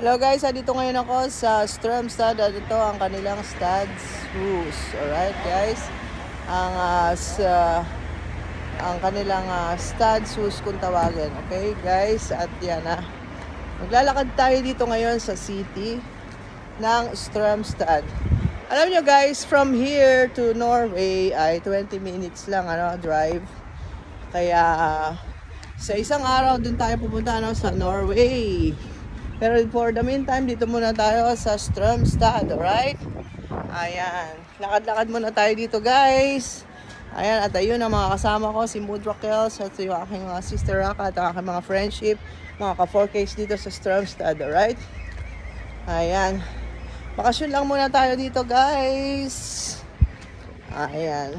Hello guys, dito ngayon ako sa Strömstad at ito ang kanilang Stadshus. Alright guys, ang ang kanilang Stadshus kung tawagin. Okay guys, at yan maglalakad tayo dito ngayon sa city ng Strömstad. Alam nyo guys, from here to Norway ay 20 minutes lang drive. Kaya sa isang araw dun tayo pupunta sa Norway. Pero for the meantime, dito muna tayo sa Strömstad, alright? Ayan, lakad-lakad muna tayo dito guys. Ayan, at ayun ang mga kasama ko, si Mood Raquels at yung aking sister Raka at ang aking mga friendship, mga ka-4Ks dito sa Strömstad, alright? Ayan, bakasyon lang muna tayo dito guys. Ayan.